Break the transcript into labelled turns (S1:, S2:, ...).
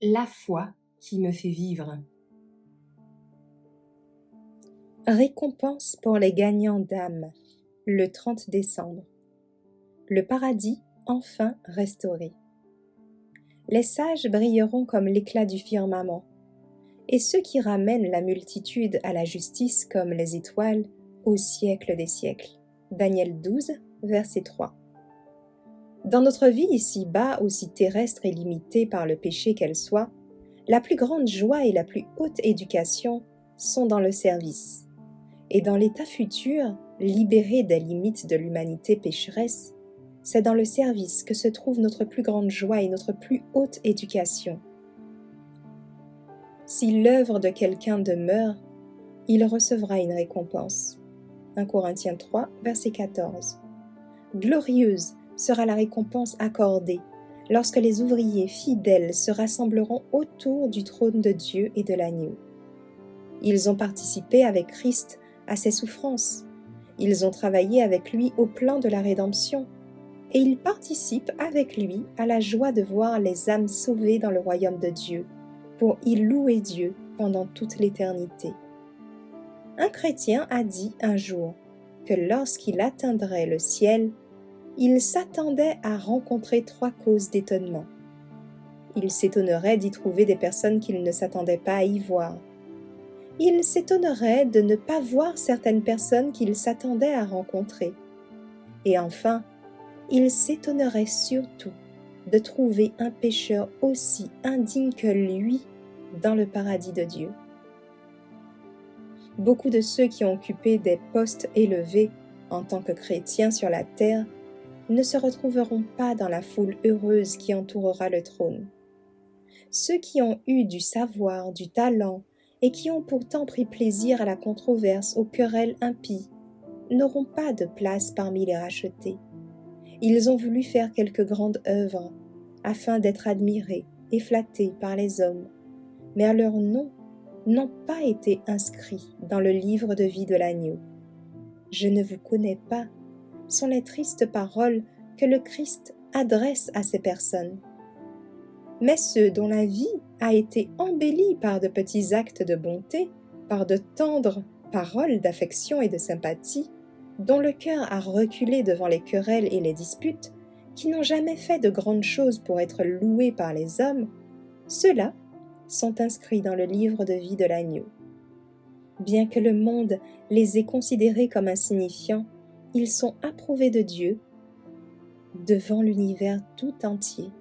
S1: La foi qui me fait vivre.
S2: Récompense pour les gagnants d'âme, le 30 décembre. Le paradis enfin restauré. Les sages brilleront comme l'éclat du firmament, et ceux qui ramènent la multitude à la justice comme les étoiles au siècle des siècles. Daniel 12, verset 3. Dans notre vie ici-bas, aussi terrestre et limitée par le péché qu'elle soit, la plus grande joie et la plus haute éducation sont dans le service. Et dans l'état futur, libéré des limites de l'humanité pécheresse, c'est dans le service que se trouve notre plus grande joie et notre plus haute éducation. Si l'œuvre de quelqu'un demeure, il recevra une récompense. 1 Corinthiens 3, verset 14. Glorieuse sera la récompense accordée lorsque les ouvriers fidèles se rassembleront autour du trône de Dieu et de l'agneau. Ils ont participé avec Christ à ses souffrances. Ils ont travaillé avec lui au plan de la rédemption et ils participent avec lui à la joie de voir les âmes sauvées dans le royaume de Dieu pour y louer Dieu pendant toute l'éternité. Un chrétien a dit un jour que lorsqu'il atteindrait le ciel, il s'attendait à rencontrer 3 causes d'étonnement. Il s'étonnerait d'y trouver des personnes qu'il ne s'attendait pas à y voir. Il s'étonnerait de ne pas voir certaines personnes qu'il s'attendait à rencontrer. Et enfin, il s'étonnerait surtout de trouver un pécheur aussi indigne que lui dans le paradis de Dieu. Beaucoup de ceux qui ont occupé des postes élevés en tant que chrétiens sur la terre ne se retrouveront pas dans la foule heureuse qui entourera le trône. Ceux qui ont eu du savoir, du talent, et qui ont pourtant pris plaisir à la controverse, aux querelles impies, n'auront pas de place parmi les rachetés. Ils ont voulu faire quelques grandes œuvres, afin d'être admirés et flattés par les hommes, mais leurs noms n'ont pas été inscrits dans le livre de vie de l'agneau. « Je ne vous connais pas » sont les tristes paroles que le Christ adresse à ces personnes. Mais ceux dont la vie a été embellie par de petits actes de bonté, par de tendres paroles d'affection et de sympathie, dont le cœur a reculé devant les querelles et les disputes, qui n'ont jamais fait de grandes choses pour être loués par les hommes, ceux-là sont inscrits dans le livre de vie de l'agneau. Bien que le monde les ait considérés comme insignifiants, ils sont approuvés de Dieu devant l'univers tout entier.